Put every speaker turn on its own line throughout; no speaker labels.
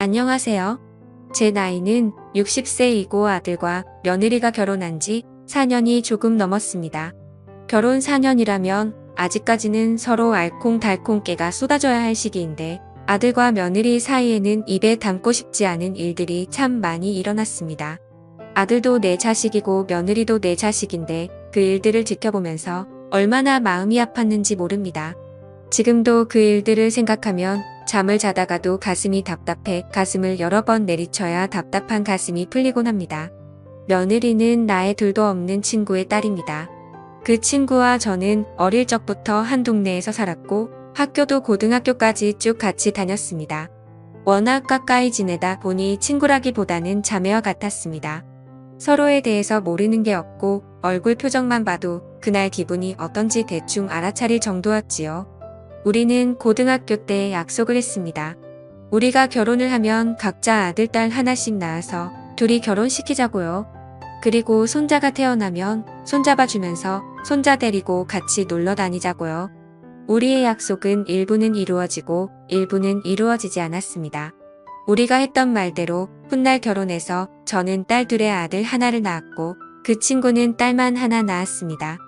안녕하세요. 제 나이는 60세이고 아들과 며느리가 결혼한 지 4년이 조금 넘었습니다. 결혼 4년이라면 아직까지는 서로 알콩달콩 깨가 쏟아져야 할 시기인데 아들과 며느리 사이에는 입에 담고 싶지 않은 일들이 참 많이 일어났습니다. 아들도 내 자식이고 며느리도 내 자식인데 그 일들을 지켜보면서 얼마나 마음이 아팠는지 모릅니다. 지금도 그 일들을 생각하면 잠을 자다가도 가슴이 답답해 가슴을 여러 번 내리쳐야 답답한 가슴이 풀리곤 합니다. 며느리는 나의 둘도 없는 친구의 딸입니다. 그 친구와 저는 어릴 적부터 한 동네에서 살았고 학교도 고등학교까지 쭉 같이 다녔습니다. 워낙 가까이 지내다 보니 친구라기보다는 자매와 같았습니다. 서로에 대해서 모르는 게 없고 얼굴 표정만 봐도 그날 기분이 어떤지 대충 알아차릴 정도였지요. 우리는 고등학교 때 약속을 했습니다. 우리가 결혼을 하면 각자 아들, 딸 하나씩 낳아서 둘이 결혼시키자고요. 그리고 손자가 태어나면 손잡아주면서 손자 데리고 같이 놀러 다니자고요. 우리의 약속은 일부는 이루어지고 일부는 이루어지지 않았습니다. 우리가 했던 말대로 훗날 결혼해서 저는 딸 둘의 아들 하나를 낳았고 그 친구는 딸만 하나 낳았습니다.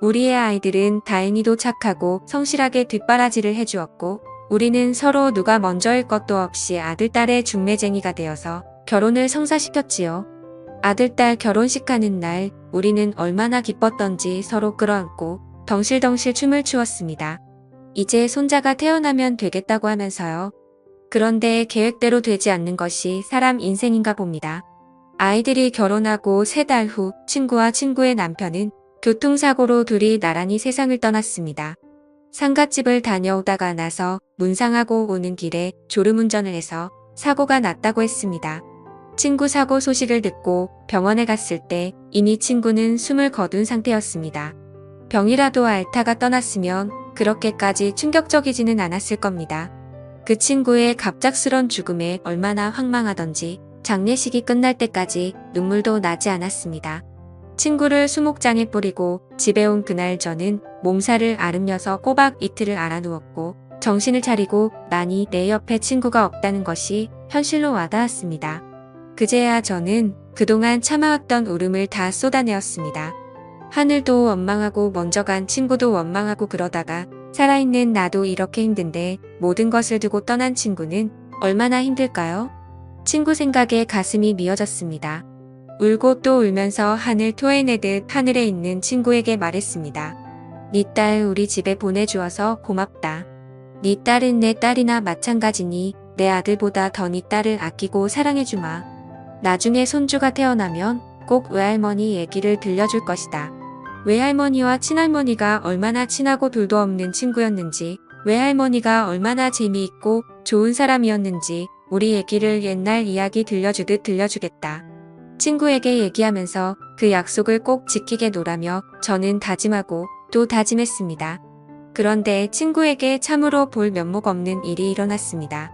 우리의 아이들은 다행히도 착하고 성실하게 뒷바라지를 해주었고 우리는 서로 누가 먼저일 것도 없이 아들, 딸의 중매쟁이가 되어서 결혼을 성사시켰지요. 아들, 딸 결혼식 하는 날 우리는 얼마나 기뻤던지 서로 끌어안고 덩실덩실 춤을 추었습니다. 이제 손자가 태어나면 되겠다고 하면서요. 그런데 계획대로 되지 않는 것이 사람 인생인가 봅니다. 아이들이 결혼하고 3달 후 친구와 친구의 남편은 교통사고로 둘이 나란히 세상을 떠났습니다. 상갓집을 다녀오다가 나서 문상하고 오는 길에 졸음운전을 해서 사고가 났다고 했습니다. 친구 사고 소식을 듣고 병원에 갔을 때 이미 친구는 숨을 거둔 상태였습니다. 병이라도 앓다가 떠났으면 그렇게까지 충격적이지는 않았을 겁니다. 그 친구의 갑작스런 죽음에 얼마나 황망하던지 장례식이 끝날 때까지 눈물도 나지 않았습니다. 친구를 수목장에 뿌리고 집에 온 그날 저는 몸살을 앓으며서 꼬박 이틀을 앓아누웠고 정신을 차리고 나니 내 옆에 친구가 없다는 것이 현실로 와닿았습니다. 그제야 저는 그동안 참아왔던 울음을 다 쏟아내었습니다. 하늘도 원망하고 먼저 간 친구도 원망하고 그러다가 살아있는 나도 이렇게 힘든데 모든 것을 두고 떠난 친구는 얼마나 힘들까요? 친구 생각에 가슴이 미어졌습니다. 울고 또 울면서 하늘 토해내듯 하늘에 있는 친구에게 말했습니다. 네 딸 우리 집에 보내주어서 고맙다. 네 딸은 내 딸이나 마찬가지니 내 아들보다 더 네 딸을 아끼고 사랑해주마. 나중에 손주가 태어나면 꼭 외할머니 얘기를 들려줄 것이다. 외할머니와 친할머니가 얼마나 친하고 둘도 없는 친구였는지, 외할머니가 얼마나 재미있고 좋은 사람이었는지 우리 얘기를 옛날 이야기 들려주듯 들려주겠다. 친구에게 얘기하면서 그 약속을 꼭 지키게 노라며 저는 다짐하고 또 다짐했습니다. 그런데 친구에게 참으로 볼 면목 없는 일이 일어났습니다.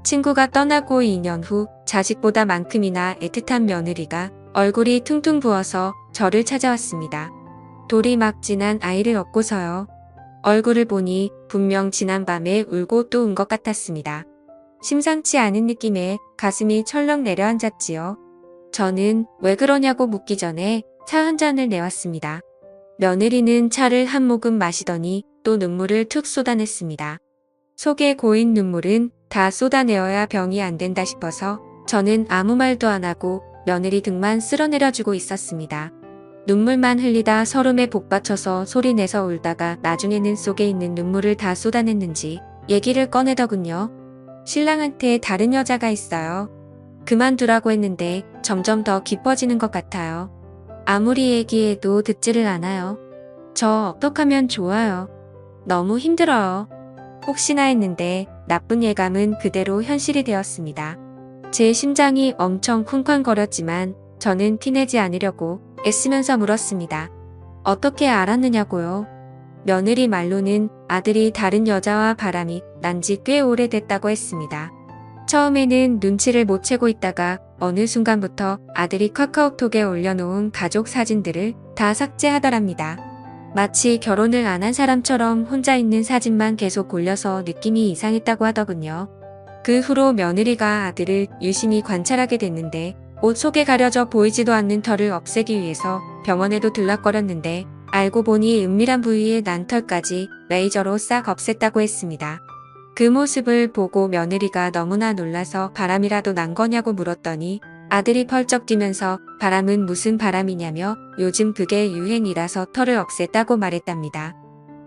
친구가 떠나고 2년 후 자식보다 만큼이나 애틋한 며느리가 얼굴이 퉁퉁 부어서 저를 찾아왔습니다. 돌이 막 지난 아이를 업고서요. 얼굴을 보니 분명 지난밤에 울고 또 운 것 같았습니다. 심상치 않은 느낌에 가슴이 철렁 내려앉았지요. 저는 왜 그러냐고 묻기 전에 차 한 잔을 내왔습니다. 며느리는 차를 한 모금 마시더니 또 눈물을 툭 쏟아냈습니다. 속에 고인 눈물은 다 쏟아내어야 병이 안 된다 싶어서 저는 아무 말도 안 하고 며느리 등만 쓸어내려주고 있었습니다. 눈물만 흘리다 서름에 복받쳐서 소리내서 울다가 나중에는 속에 있는 눈물을 다 쏟아냈는지 얘기를 꺼내더군요. 신랑한테 다른 여자가 있어요. 그만두라고 했는데 점점 더 깊어지는 것 같아요. 아무리 얘기해도 듣지를 않아요. 저 어떡하면 좋아요. 너무 힘들어요. 혹시나 했는데 나쁜 예감은 그대로 현실이 되었습니다. 제 심장이 엄청 쿵쾅거렸지만 저는 티내지 않으려고 애쓰면서 물었습니다. 어떻게 알았느냐고요? 며느리 말로는 아들이 다른 여자와 바람이 난 지 꽤 오래됐다고 했습니다. 처음에는 눈치를 못 채고 있다가 어느 순간부터 아들이 카카오톡에 올려놓은 가족 사진들을 다 삭제하더랍니다. 마치 결혼을 안 한 사람처럼 혼자 있는 사진만 계속 올려서 느낌이 이상했다고 하더군요. 그 후로 며느리가 아들을 유심히 관찰하게 됐는데 옷 속에 가려져 보이지도 않는 털을 없애기 위해서 병원에도 들락거렸는데 알고 보니 은밀한 부위의 난 털까지 레이저로 싹 없앴다고 했습니다. 그 모습을 보고 며느리가 너무나 놀라서 바람이라도 난 거냐고 물었더니 아들이 펄쩍 뛰면서 바람은 무슨 바람이냐며 요즘 그게 유행이라서 털을 없앴다고 말했답니다.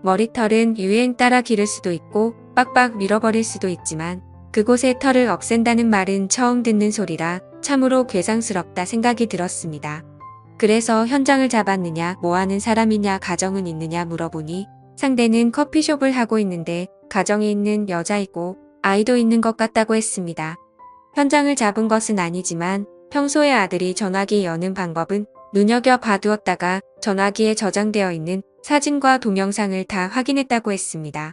머리털은 유행 따라 기를 수도 있고 빡빡 밀어버릴 수도 있지만 그곳에 털을 없앤다는 말은 처음 듣는 소리라 참으로 괴상스럽다 생각이 들었습니다. 그래서 현장을 잡았느냐, 뭐하는 사람이냐, 가정은 있느냐 물어보니 상대는 커피숍을 하고 있는데 가정이 있는 여자이고 아이도 있는 것 같다고 했습니다. 현장을 잡은 것은 아니지만 평소에 아들이 전화기 여는 방법은 눈여겨봐두었다가 전화기에 저장되어 있는 사진과 동영상을 다 확인했다고 했습니다.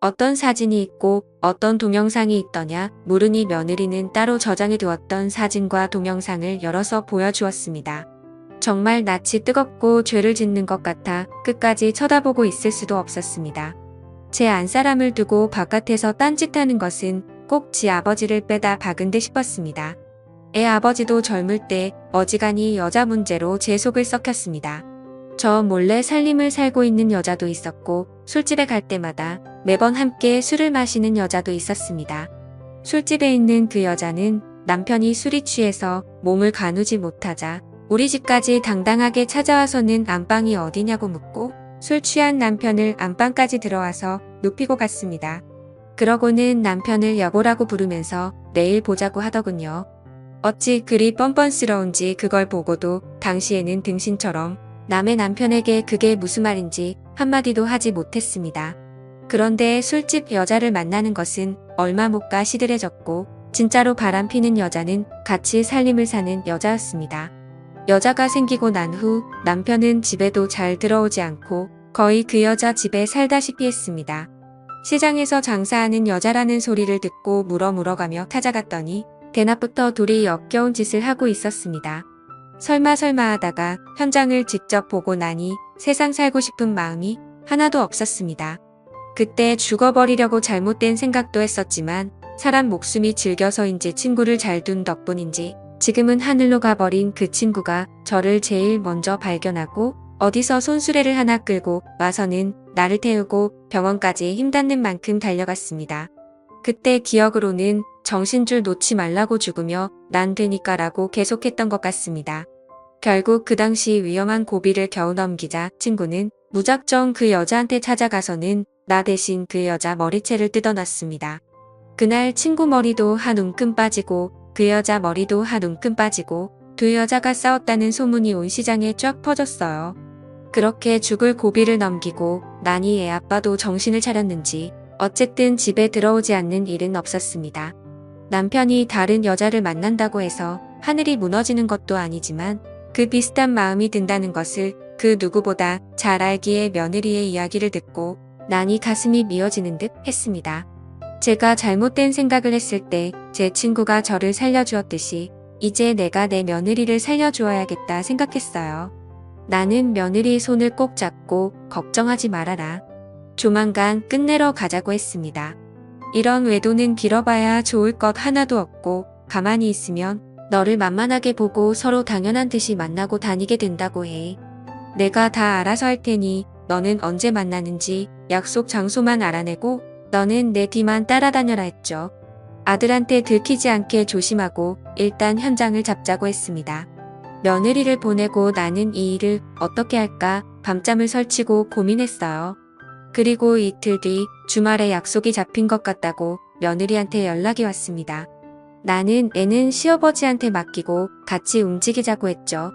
어떤 사진이 있고 어떤 동영상이 있더냐 물으니 며느리는 따로 저장해 두었던 사진과 동영상을 열어서 보여주었습니다. 정말 낯이 뜨겁고 죄를 짓는 것 같아 끝까지 쳐다보고 있을 수도 없었습니다. 제 안사람을 두고 바깥에서 딴짓하는 것은 꼭 지 아버지를 빼다 박은 듯 싶었습니다. 애 아버지도 젊을 때 어지간히 여자 문제로 제 속을 썩혔습니다. 저 몰래 살림을 살고 있는 여자도 있었고 술집에 갈 때마다 매번 함께 술을 마시는 여자도 있었습니다. 술집에 있는 그 여자는 남편이 술이 취해서 몸을 가누지 못하자 우리 집까지 당당하게 찾아와서는 안방이 어디냐고 묻고 술 취한 남편을 안방까지 들어와서 눕히고 갔습니다. 그러고는 남편을 여보라고 부르면서 내일 보자고 하더군요. 어찌 그리 뻔뻔스러운지 그걸 보고도 당시에는 등신처럼 남의 남편에게 그게 무슨 말인지 한마디도 하지 못했습니다. 그런데 술집 여자를 만나는 것은 얼마 못 가 시들해졌고 진짜로 바람피는 여자는 같이 살림을 사는 여자였습니다. 여자가 생기고 난 후 남편은 집에도 잘 들어오지 않고 거의 그 여자 집에 살다시피 했습니다. 시장에서 장사하는 여자라는 소리를 듣고 물어가며 찾아갔더니 대낮부터 둘이 역겨운 짓을 하고 있었습니다. 설마 하다가 현장을 직접 보고 나니 세상 살고 싶은 마음이 하나도 없었습니다. 그때 죽어버리려고 잘못된 생각도 했었지만 사람 목숨이 질겨서인지 친구를 잘 둔 덕분인지 지금은 하늘로 가버린 그 친구가 저를 제일 먼저 발견하고 어디서 손수레를 하나 끌고 와서는 나를 태우고 병원까지 힘닿는 만큼 달려갔습니다. 그때 기억으로는 정신줄 놓지 말라고 죽으며 난 되니까라고 계속했던 것 같습니다. 결국 그 당시 위험한 고비를 겨우 넘기자 친구는 무작정 그 여자한테 찾아가서는 나 대신 그 여자 머리채를 뜯어놨습니다. 그날 친구 머리도 한 움큼 빠지고 그 여자 머리도 한 움큼 빠지고 두 여자가 싸웠다는 소문이 온 시장에 쫙 퍼졌어요. 그렇게 죽을 고비를 넘기고 나니 애 아빠도 정신을 차렸는지 어쨌든 집에 들어오지 않는 일은 없었습니다. 남편이 다른 여자를 만난다고 해서 하늘이 무너지는 것도 아니지만 그 비슷한 마음이 든다는 것을 그 누구보다 잘 알기에 며느리의 이야기를 듣고 나니 가슴이 미어지는 듯 했습니다. 제가 잘못된 생각을 했을 때 제 친구가 저를 살려주었듯이 이제 내가 내 며느리를 살려주어야겠다 생각했어요. 나는 며느리 손을 꼭 잡고 걱정하지 말아라. 조만간 끝내러 가자고 했습니다. 이런 외도는 길어봐야 좋을 것 하나도 없고 가만히 있으면 너를 만만하게 보고 서로 당연한 듯이 만나고 다니게 된다고 해. 내가 다 알아서 할 테니 너는 언제 만나는지 약속 장소만 알아내고 너는 내 뒤만 따라다녀라 했죠. 아들한테 들키지 않게 조심하고 일단 현장을 잡자고 했습니다. 며느리를 보내고 나는 이 일을 어떻게 할까 밤잠을 설치고 고민했어요. 그리고 이틀 뒤 주말에 약속이 잡힌 것 같다고 며느리한테 연락이 왔습니다. 나는 애는 시어버지한테 맡기고 같이 움직이자고 했죠.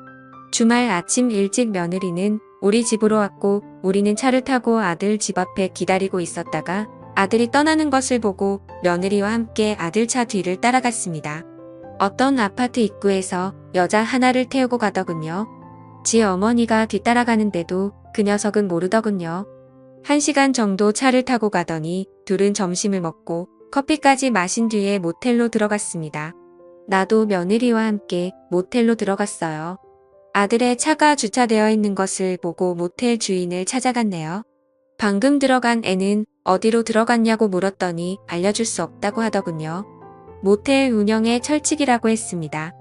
주말 아침 일찍 며느리는 우리 집으로 왔고 우리는 차를 타고 아들 집 앞에 기다리고 있었다가 아들이 떠나는 것을 보고 며느리와 함께 아들 차 뒤를 따라갔습니다. 어떤 아파트 입구에서 여자 하나를 태우고 가더군요. 지 어머니가 뒤따라가는데도 그 녀석은 모르더군요. 1시간 정도 차를 타고 가더니 둘은 점심을 먹고 커피까지 마신 뒤에 모텔로 들어갔습니다. 나도 며느리와 함께 모텔로 들어갔어요. 아들의 차가 주차되어 있는 것을 보고 모텔 주인을 찾아갔네요. 방금 들어간 애는 어디로 들어갔냐고 물었더니 알려줄 수 없다고 하더군요. 모텔 운영의 철칙이라고 했습니다.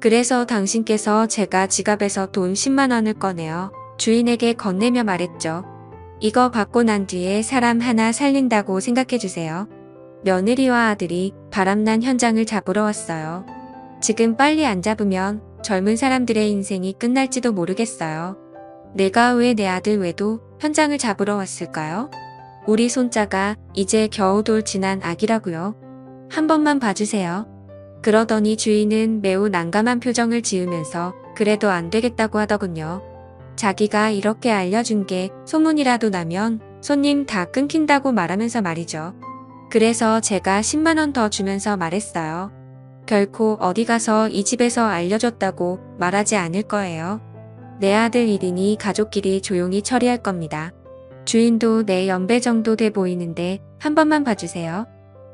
그래서 당신께서 제가 지갑에서 돈 10만 원을 꺼내어 주인에게 건네며 말했죠. 이거 받고 난 뒤에 사람 하나 살린다고 생각해 주세요. 며느리와 아들이 바람난 현장을 잡으러 왔어요. 지금 빨리 안 잡으면 젊은 사람들의 인생이 끝날지도 모르겠어요. 내가 왜 내 아들 외도 현장을 잡으러 왔을까요? 우리 손자가 이제 겨우 돌 지난 아기라고요. 한 번만 봐주세요. 그러더니 주인은 매우 난감한 표정을 지으면서 그래도 안 되겠다고 하더군요. 자기가 이렇게 알려준 게 소문이라도 나면 손님 다 끊긴다고 말하면서 말이죠. 그래서 제가 10만 원 더 주면서 말했어요. 결코 어디 가서 이 집에서 알려줬다고 말하지 않을 거예요. 내 아들 일이니 가족끼리 조용히 처리할 겁니다. 주인도 내 연배 정도 돼 보이는데 한 번만 봐주세요.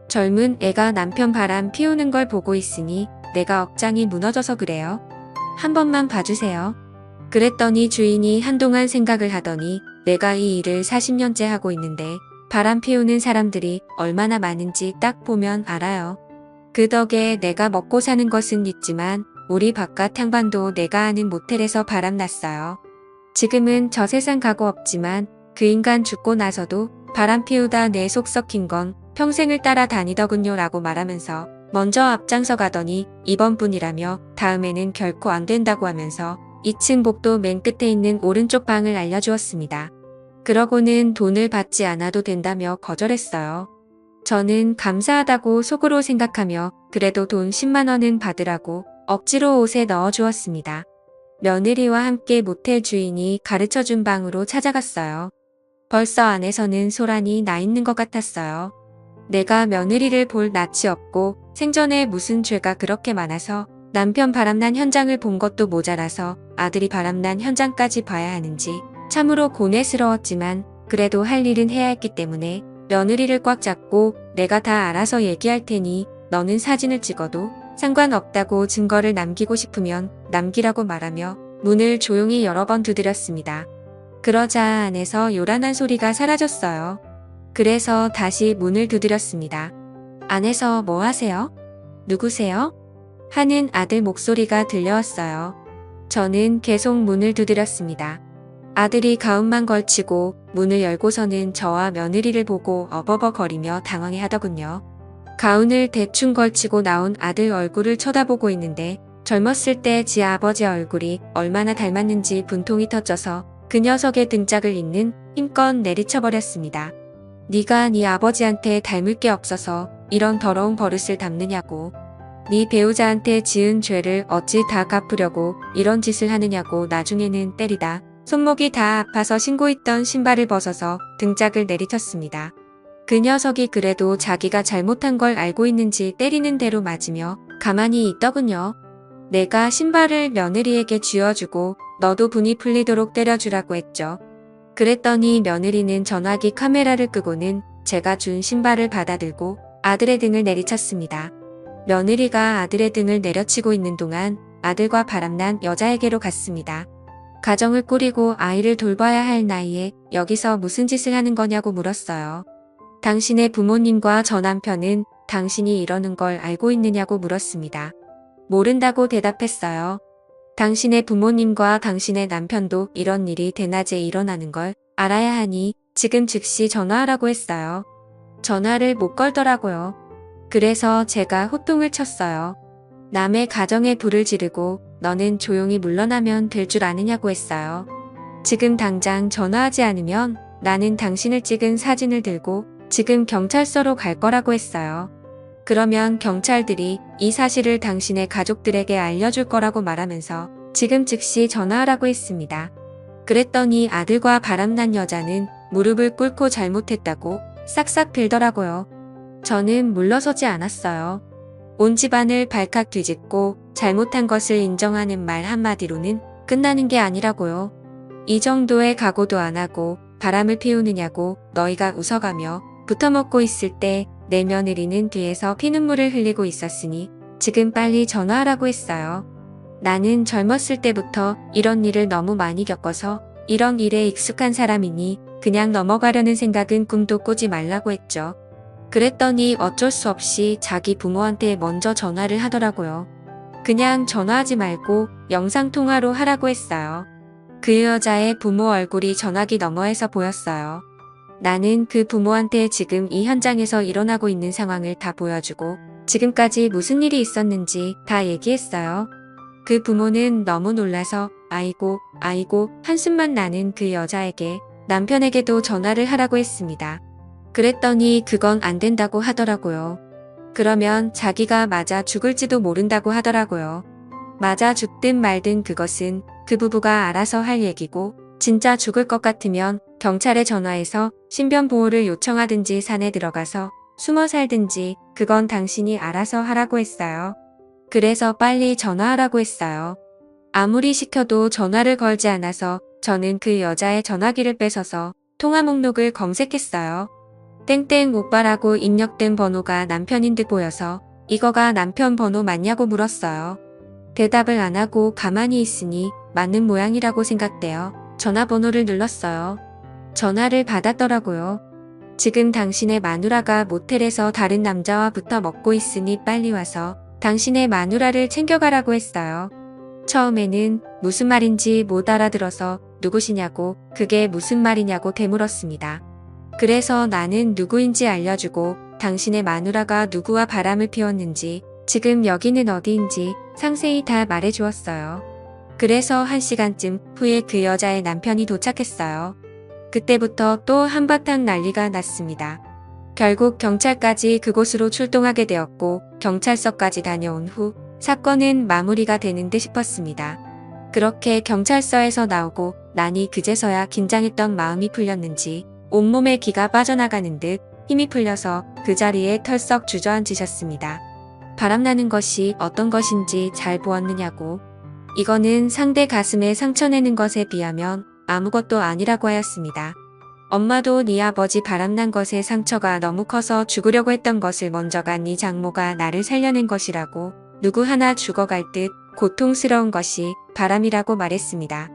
젊은 애가 남편 바람 피우는 걸 보고 있으니 내가 억장이 무너져서 그래요. 한 번만 봐주세요. 그랬더니 주인이 한동안 생각을 하더니 내가 이 일을 40년째 하고 있는데 바람 피우는 사람들이 얼마나 많은지 딱 보면 알아요. 그 덕에 내가 먹고 사는 것은 있지만 우리 바깥 향반도 내가 아는 모텔에서 바람났어요. 지금은 저 세상 가고 없지만 그 인간 죽고 나서도 바람 피우다 내 속 썩힌 건 평생을 따라다니더군요 라고 말하면서 먼저 앞장서 가더니 이번 분이라며 다음에는 결코 안 된다고 하면서 2층 복도 맨 끝에 있는 오른쪽 방을 알려주었습니다. 그러고는 돈을 받지 않아도 된다며 거절했어요. 저는 감사하다고 속으로 생각하며 그래도 돈 10만 원은 받으라고 억지로 옷에 넣어주었습니다. 며느리와 함께 모텔 주인이 가르쳐준 방으로 찾아갔어요. 벌써 안에서는 소란이 나 있는 것 같았어요. 내가 며느리를 볼 낯이 없고 생전에 무슨 죄가 그렇게 많아서 남편 바람난 현장을 본 것도 모자라서 아들이 바람난 현장까지 봐야 하는지 참으로 고뇌스러웠지만 그래도 할 일은 해야 했기 때문에 며느리를 꽉 잡고 내가 다 알아서 얘기할 테니 너는 사진을 찍어도 상관없다고 증거를 남기고 싶으면 남기라고 말하며 문을 조용히 여러 번 두드렸습니다. 그러자 안에서 요란한 소리가 사라졌어요. 그래서 다시 문을 두드렸습니다. 안에서 뭐 하세요? 누구세요? 하는 아들 목소리가 들려왔어요. 저는 계속 문을 두드렸습니다. 아들이 가운만 걸치고 문을 열고서는 저와 며느리를 보고 어버버거리며 당황해하더군요. 가운을 대충 걸치고 나온 아들 얼굴을 쳐다보고 있는데 젊었을 때 지 아버지 얼굴이 얼마나 닮았는지 분통이 터져서 그 녀석의 등짝을 잇는 힘껏 내리쳐버렸습니다. 네가 네 아버지한테 닮을 게 없어서 이런 더러운 버릇을 담느냐고. 네 배우자한테 지은 죄를 어찌 다 갚으려고 이런 짓을 하느냐고. 나중에는 때리다 손목이 다 아파서 신고 있던 신발을 벗어서 등짝을 내리쳤습니다. 그 녀석이 그래도 자기가 잘못한 걸 알고 있는지 때리는 대로 맞으며 가만히 있더군요. 내가 신발을 며느리에게 쥐어주고 너도 분이 풀리도록 때려주라고 했죠. 그랬더니 며느리는 전화기 카메라를 끄고는 제가 준 신발을 받아들고 아들의 등을 내리쳤습니다. 며느리가 아들의 등을 내려치고 있는 동안 아들과 바람난 여자에게로 갔습니다. 가정을 꾸리고 아이를 돌봐야 할 나이에 여기서 무슨 짓을 하는 거냐고 물었어요. 당신의 부모님과 저 남편은 당신이 이러는 걸 알고 있느냐고 물었습니다. 모른다고 대답했어요. 당신의 부모님과 당신의 남편도 이런 일이 대낮에 일어나는 걸 알아야 하니 지금 즉시 전화하라고 했어요. 전화를 못 걸더라고요. 그래서 제가 호통을 쳤어요. 남의 가정에 불을 지르고 너는 조용히 물러나면 될 줄 아느냐고 했어요. 지금 당장 전화하지 않으면 나는 당신을 찍은 사진을 들고 지금 경찰서로 갈 거라고 했어요. 그러면 경찰들이 이 사실을 당신의 가족들에게 알려줄 거라고 말하면서 지금 즉시 전화하라고 했습니다. 그랬더니 아들과 바람난 여자는 무릎을 꿇고 잘못했다고 싹싹 빌더라고요. 저는 물러서지 않았어요. 온 집안을 발칵 뒤집고 잘못한 것을 인정하는 말 한마디로는 끝나는 게 아니라고요. 이 정도의 각오도 안 하고 바람을 피우느냐고 너희가 웃어가며 붙어먹고 있을 때 내 며느리는 뒤에서 피눈물을 흘리고 있었으니 지금 빨리 전화하라고 했어요. 나는 젊었을 때부터 이런 일을 너무 많이 겪어서 이런 일에 익숙한 사람이니 그냥 넘어가려는 생각은 꿈도 꾸지 말라고 했죠. 그랬더니 어쩔 수 없이 자기 부모한테 먼저 전화를 하더라고요. 그냥 전화하지 말고 영상통화로 하라고 했어요. 그 여자의 부모 얼굴이 전화기 너머에서 보였어요. 나는 그 부모한테 지금 이 현장에서 일어나고 있는 상황을 다 보여주고 지금까지 무슨 일이 있었는지 다 얘기했어요. 그 부모는 너무 놀라서 아이고 한숨만 나는 그 여자에게 남편에게도 전화를 하라고 했습니다. 그랬더니 그건 안 된다고 하더라고요. 그러면 자기가 맞아 죽을지도 모른다고 하더라고요. 맞아 죽든 말든 그것은 그 부부가 알아서 할 얘기고 진짜 죽을 것 같으면 경찰에 전화해서 신변 보호를 요청하든지 산에 들어가서 숨어 살든지 그건 당신이 알아서 하라고 했어요. 그래서 빨리 전화하라고 했어요. 아무리 시켜도 전화를 걸지 않아서 저는 그 여자의 전화기를 뺏어서 통화 목록을 검색했어요. 땡땡 오빠라고 입력된 번호가 남편인 듯 보여서 이거가 남편 번호 맞냐고 물었어요. 대답을 안 하고 가만히 있으니 맞는 모양이라고 생각되어 전화번호를 눌렀어요. 전화를 받았더라고요. 지금 당신의 마누라가 모텔에서 다른 남자와 붙어 먹고 있으니 빨리 와서 당신의 마누라를 챙겨가라고 했어요. 처음에는 무슨 말인지 못 알아들어서 누구시냐고 그게 무슨 말이냐고 되물었습니다. 그래서 나는 누구인지 알려주고 당신의 마누라가 누구와 바람을 피웠는지 지금 여기는 어디인지 상세히 다 말해주었어요. 그래서 1시간쯤 후에 그 여자의 남편이 도착했어요. 그때부터 또 한바탕 난리가 났습니다. 결국 경찰까지 그곳으로 출동하게 되었고 경찰서까지 다녀온 후 사건은 마무리가 되는 듯 싶었습니다. 그렇게 경찰서에서 나오고 나니 그제서야 긴장했던 마음이 풀렸는지 온몸에 기가 빠져나가는 듯 힘이 풀려서 그 자리에 털썩 주저앉으셨습니다. 바람나는 것이 어떤 것인지 잘 보았느냐고. 이거는 상대 가슴에 상처 내는 것에 비하면 아무것도 아니라고 하였습니다. 엄마도 네 아버지 바람난 것에 상처가 너무 커서 죽으려고 했던 것을 먼저 간 네 장모가 나를 살려낸 것이라고 누구 하나 죽어갈 듯 고통스러운 것이 바람이라고 말했습니다.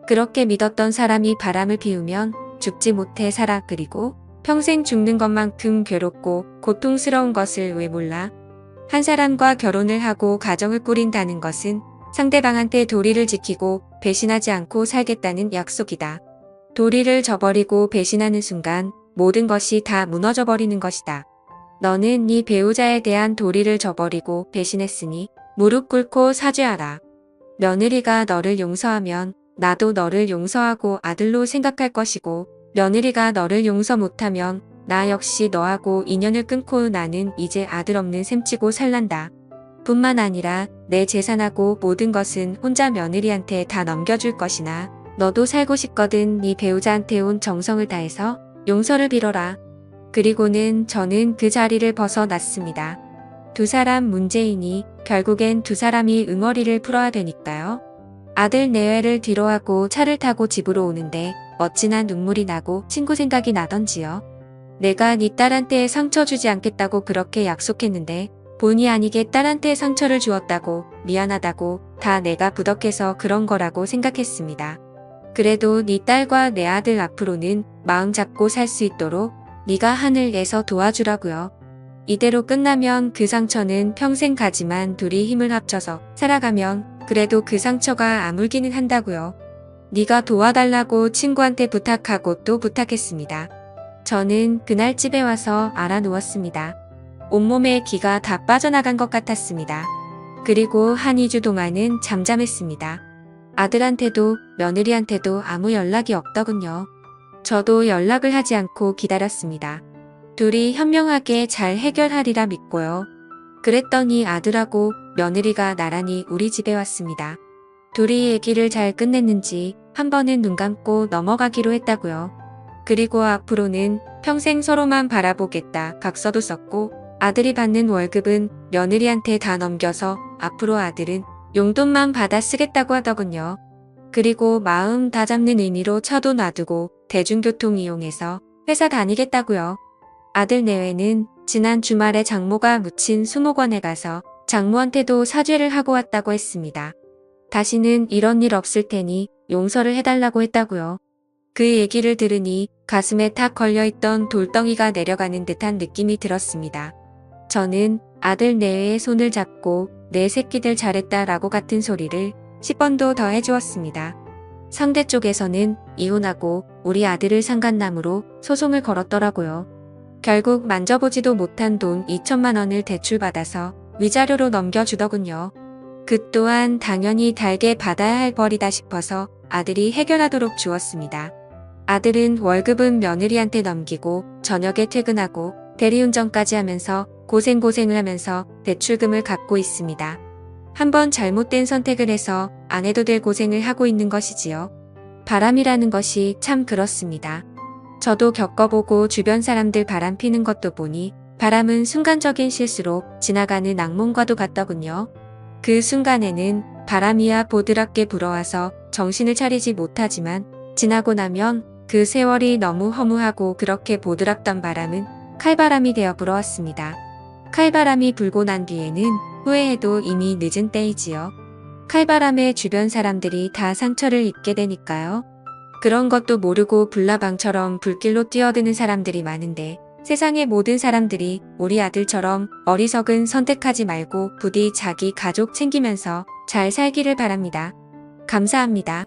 그렇게 믿었던 사람이 바람을 피우면 죽지 못해 살아 그리고 평생 죽는 것만큼 괴롭고 고통스러운 것을 왜 몰라? 한 사람과 결혼을 하고 가정을 꾸린다는 것은 상대방한테 도리를 지키고 배신하지 않고 살겠다는 약속이다. 도리를 저버리고 배신하는 순간 모든 것이 다 무너져 버리는 것이다. 너는 네 배우자에 대한 도리를 저버리고 배신했으니 무릎 꿇고 사죄하라. 며느리가 너를 용서하면 나도 너를 용서하고 아들로 생각할 것이고 며느리가 너를 용서 못하면 나 역시 너하고 인연을 끊고 나는 이제 아들 없는 셈치고 살란다. 뿐만 아니라 내 재산하고 모든 것은 혼자 며느리한테 다 넘겨줄 것이나 너도 살고 싶거든 네 배우자한테 온 정성을 다해서 용서를 빌어라. 그리고는 저는 그 자리를 벗어났습니다. 두 사람 문제이니 결국엔 두 사람이 응어리를 풀어야 되니까요. 아들 내외를 뒤로하고 차를 타고 집으로 오는데 어찌나 눈물이 나고 친구 생각이 나던지요. 내가 네 딸한테 상처 주지 않겠다고 그렇게 약속했는데 본의 아니게 딸한테 상처를 주었다고 미안하다고 다 내가 부덕해서 그런 거라고 생각했습니다. 그래도 네 딸과 내 아들 앞으로는 마음 잡고 살 수 있도록 네가 하늘 내서 도와주라고요. 이대로 끝나면 그 상처는 평생 가지만 둘이 힘을 합쳐서 살아가면 그래도 그 상처가 아물기는 한다고요. 네가 도와달라고 친구한테 부탁하고 또 부탁했습니다. 저는 그날 집에 와서 알아누웠습니다. 온몸에 기가 다 빠져나간 것 같았습니다. 그리고 한 2주 동안은 잠잠했습니다. 아들한테도 며느리한테도 아무 연락이 없더군요. 저도 연락을 하지 않고 기다렸습니다. 둘이 현명하게 잘 해결하리라 믿고요. 그랬더니 아들하고 며느리가 나란히 우리 집에 왔습니다. 둘이 얘기를 잘 끝냈는지 한 번은 눈 감고 넘어가기로 했다고요. 그리고 앞으로는 평생 서로만 바라보겠다 각서도 썼고 아들이 받는 월급은 며느리한테 다 넘겨서 앞으로 아들은 용돈만 받아 쓰겠다고 하더군요. 그리고 마음 다잡는 의미로 차도 놔두고 대중교통 이용해서 회사 다니겠다고요. 아들 내외는 지난 주말에 장모가 묻힌 수목원에 가서 장모한테도 사죄를 하고 왔다고 했습니다. 다시는 이런 일 없을 테니 용서를 해달라고 했다고요. 그 얘기를 들으니 가슴에 탁 걸려있던 돌덩이가 내려가는 듯한 느낌이 들었습니다. 저는 아들 내외의 손을 잡고 내 새끼들 잘했다라고 같은 소리를 10번도 더 해주었습니다. 상대 쪽에서는 이혼하고 우리 아들을 상간남으로 소송을 걸었더라고요. 결국 만져보지도 못한 돈 2천만 원을 대출받아서 위자료로 넘겨주더군요. 그 또한 당연히 달게 받아야 할 벌이다 싶어서 아들이 해결하도록 주었습니다. 아들은 월급은 며느리한테 넘기고 저녁에 퇴근하고 대리운전까지 하면서 고생을 하면서 대출금을 갚고 있습니다. 한번 잘못된 선택을 해서 안 해도 될 고생을 하고 있는 것이지요. 바람이라는 것이 참 그렇습니다. 저도 겪어보고 주변 사람들 바람 피는 것도 보니 바람은 순간적인 실수로 지나가는 악몽과도 같더군요. 그 순간에는 바람이야 보드랍게 불어와서 정신을 차리지 못하지만 지나고 나면 그 세월이 너무 허무하고 그렇게 보드랍던 바람은 칼바람이 되어 불어왔습니다. 칼바람이 불고 난 뒤에는 후회해도 이미 늦은 때이지요. 칼바람에 주변 사람들이 다 상처를 입게 되니까요. 그런 것도 모르고 불나방처럼 불길로 뛰어드는 사람들이 많은데 세상의 모든 사람들이 우리 아들처럼 어리석은 선택하지 말고 부디 자기 가족 챙기면서 잘 살기를 바랍니다. 감사합니다.